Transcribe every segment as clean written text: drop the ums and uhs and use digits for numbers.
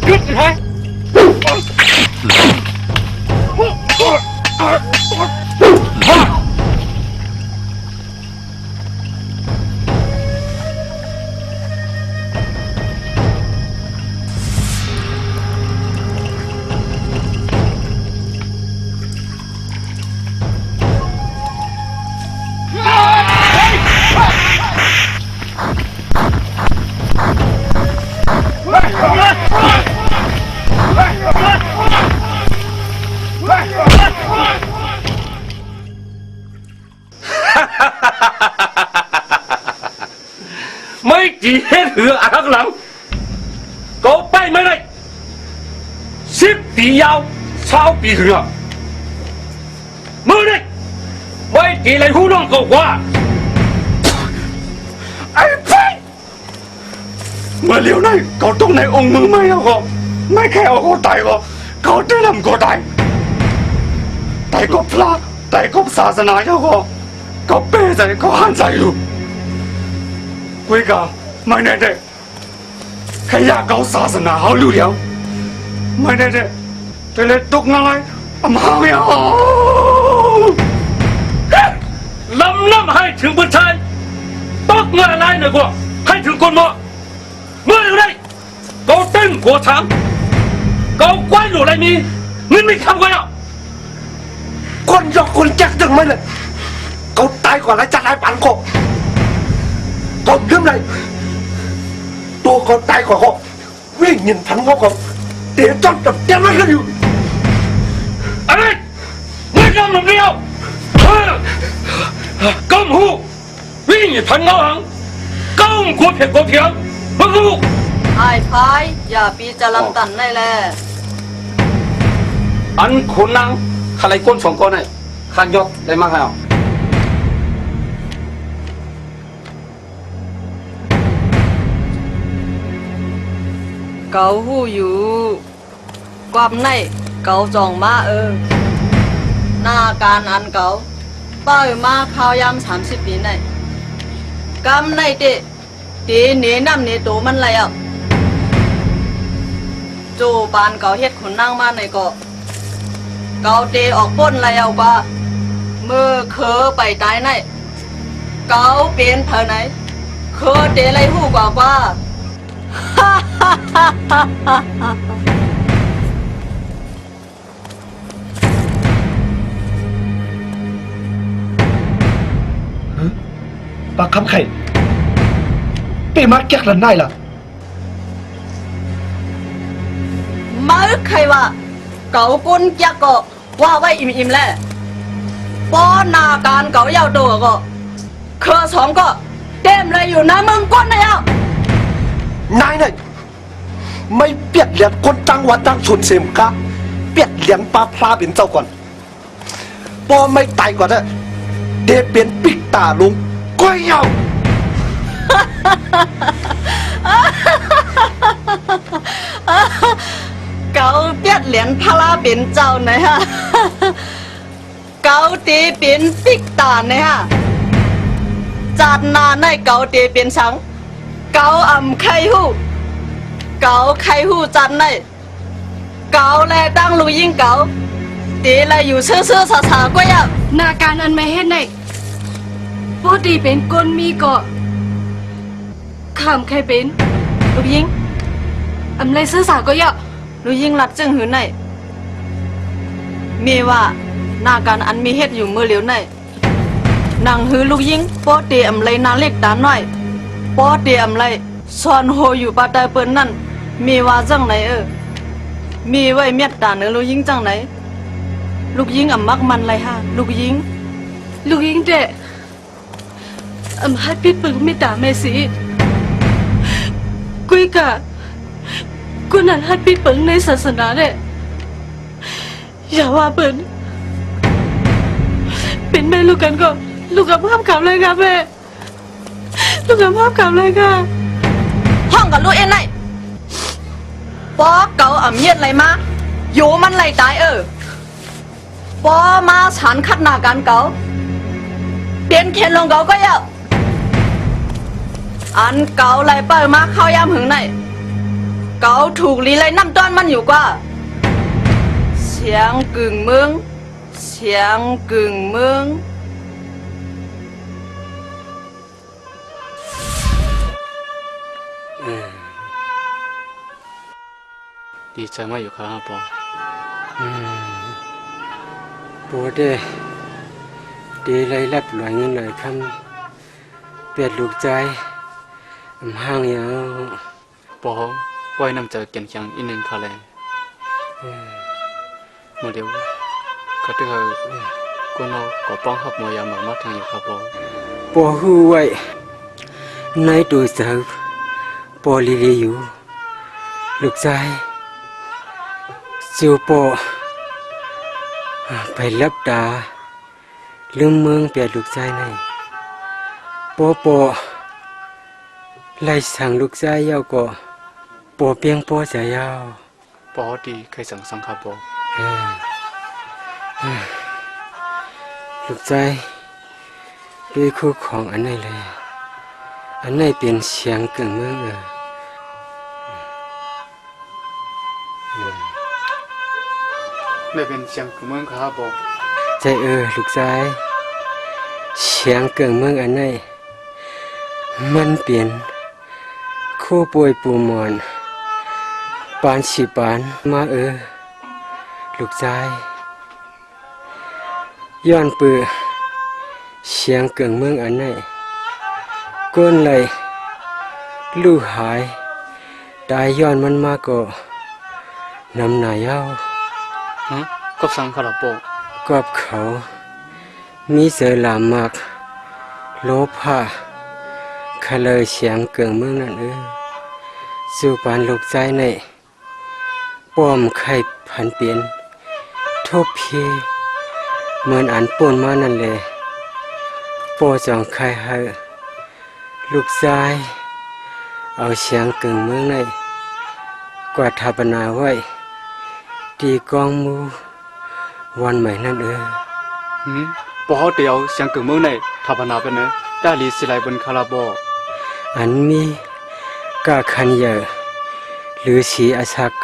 หยุดสิฮะไม่กี่เหตุหือข้างหลังก็ไปไม่ได้10 ปียาว20 ปีหือมือนี่ไม่กี่ไรหูน้องก็ว่าไอ้ไปเมื่อเลี้ยวnày có tung này ông mưa mây khôngไม่แค่เอาก็ตายก็เขาได้นำก็ตายแต่ก็พลาดแต่ก็ศาสนาเจ้าก็เป้ใจก็หันใจอยู่กุยกาไม่แน่เด็กแค่อยากเอาศาสนาเขาอยู่เดียวไม่แน่เด็กแต่เลยตกงานมาไม่เอาล้ำให้ถึงประชาตกงานอะไรหน่อยกว่าให้ถึงคนมาเมื่ออยู่ได้ก็เต้นหัวช้างก็ควายหนูอะไรมีเงินไม่ทำกันอ่ะคนยกคนจักจังไม่เลยเขาตายก่อนแล้วจัดให้ปันก็ลืมเลยตัวเขาตายก่อนก็วิ่งยินทันเขาก็เดี๋ยวจ้องจับเจ้าไม่กันอยู่อะไรไม่กำลังเดียวกำหูวิ่งยินทันเขาหังกำหัวเพียงหัวเพียงมึงรู้ไอ้พายอย่าปีจะลำตันได้แลอันขุนนางใครก้น2 ก้อนไอ้ขันยศได้มากแล้วเกาหูอยู่ความในเกาจองมาหน้าการอันเกาเป้ามาข้าวยำ30 ปีในกำในเตะตีเนน้ำเนโตมันไรอ่ะโจปานเกาเฮ็ดขนนั่งมาในเกาเกาเตออกป้นไรเอากว่าเมื่อเคอไปตายในเกาเป็นเธอไหนเคอเตไรหูกว่าปากคำไข่เป้มาแก๊กลันได้ล่ะมาใครว่าเกากุนจักก็ว่าไว้อิ่มแล้วป้อนาการเกาเยาตัวก็เคอ2ก็เต็มเลยอยู่นะมึงก้นนะอ่ะนายเนี่ยไม่เปียดเหรียญคนจังหวัดจังชนเสมกะเปียดเหรียญปลาพลาเป็นเจ้าก่อนพอไม่ตายก่อนนะเดเปลี่ยนปิกตาลุงก้อยยาวเกาเปียดเหรียญพลาเป็นเจ้าไหนฮะเกาตีเป็นปิกตาเนี่ยฮะจัดนาในเกาตีเป็นสังเกาอ่ำไข่หูเกาไข่หูจันในเกาแลตั้งลูยิ่งเกาตีแลอยู่เชื่อสาก็อยากนาการอันไม่เห็นในปกติเป็นก้นมีก็ขำใครเป็นลูกยิงอำไรซื้อสาก็อยากลูยิ่งรัดจึงหือในมีว่านาการอันมีเฮ็ดอยู่เมื่อเหลียวในนางหือลูกยิงปกติอำไรนางเล็กตาหน่อยปกติอำไรซอนโฮอยู่ปาตายเปิ้นนั่นมีว่าจังไหนมีไว้เมียดตาเนื้อลูกยิงจังไหนลูกยิงอ่ำมักมันไรฮะลูกยิงเด็อำให้ปิดปึงไม่ตาไม่สิกุยกะกูนั่นให้ปิดปึงในศาสนาเด็อย่าว่าเปิ้นเป็นแม่ลูกกันก็ลูกกับภาพกลับเลยค่ะแม่ลูกกับภาพกลับเลยค่ะห้องกับลูกเอ็นไหนปอเก่าอ่ำเย็ดไรมาอยู่มันไรตายปอมาฉันคัดหน้ากันเก่าเปลี่ยนเข็นลงเก่าก็เยอะอันเก่าไรเปิดมาเข้ายามหึงไหน เกาถูกลีเลยน้ำต้อนมันอยู่กว่าเสียงกึ่งมึงเสียงกึ่งมึง ดีใจมากอยู่ครับปอ ปวดดีเลยรับหลวยเงินหน่อยคำเปลี่ยนลูกใจห่างยาว ปอไว้นำเจอเกียนยังอีกหนึ่งค่ะเลยเมื่อเดียวก็ที่เขาคนเราก็ป้องหับมวยามามาทางอยู่ครับปอ ปอหูไว้ในตัวเสือปอลีลีอยู่ลูกใจจิวปอไปรับตาลืมเมืองเปลี่ยนลูกใจในปอไล่สั่งลูกใจยาวก็ปอเพียงปอจะยาว ปอดีเคยสั่งสังครับปอ ลูกใจด้วยคู่ของอันไหนเลยอันไหนเป็นเสียงเกิงเมืองไม่เป็นเสียงของเมืองครับปอ ใจลูกใจเสียงเกิงเมืองอันไหนมันเปลี่ยนคู่ป่วยปูหมอนปานฉีปานมาลูกใจย้อนปือเสียงเกิงเมืองอันไหนก้นเลยลู่หายตายย้อนมันมาก็นำหนายาว ก็สั่งครับปอก อบเขามีเสือหลามมากโลภะขะเลยเสียงเกิงเมืองนั่นสู่ปานลูกใจในป้อมไข่พันเปลี่ยนทบเพเหมือนอันป่นมานั่นเลยปอจองไข่ให้ลูกชายเอาเสียงเกิงเมืองในกวาดทาปนาไว้ตีกองมูวันใหม่นั่นปอเดียวเสียงของเมืองไหนทับนาเป็นเนอะได้ลีสิไลบนคาราบอ อันมีกาคันเยอหรือสีอาชัก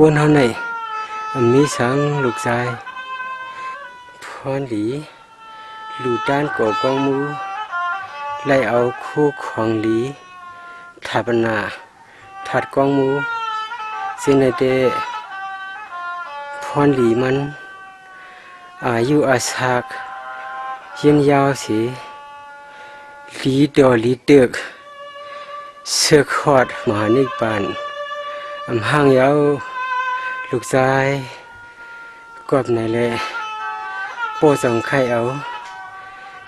กวนเฮาในอันมีสังลูกชายพรหลีลูด้านก่อกองมูไล่เอาคู่ของหลีทาปนาถัดกองมูเสนเดพรหลีมันอายุอาชักเย็นยาวสีลีดอลีเดึกเสือขอดมหานิปานห่างยาวลูกชายกอบไหนเลยโปสองไข่เอา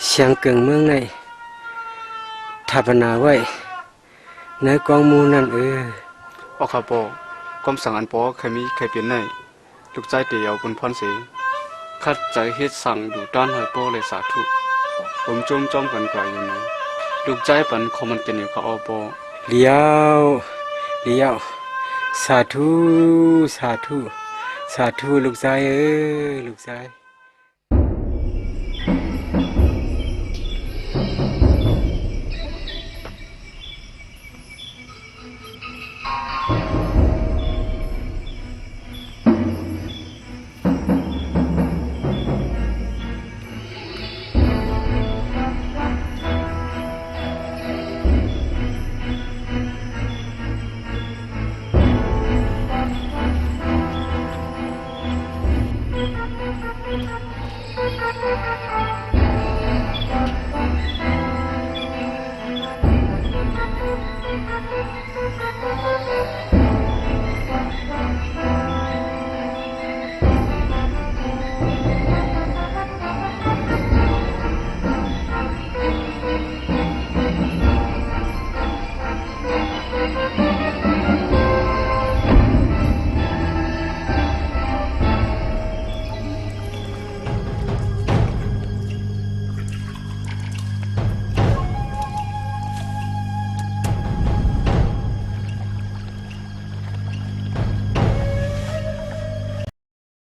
เสียงเกิงเมืองในทับนาไว้ในกองมูนั่นออกครับปอความสั่งอันปอเคยมีเคยเปลี่ยนไหนลูกใจเดียวบนพรเสียคัดใจเฮ็ดสั่งอยู่ด้านหอยปอเลยสาธุผมจมกันกว่าอยู่นะลูกใจปันคอมันเป็นอยู่กับอปอเลี้ยวสาธุสาธุลูกชายลูกชาย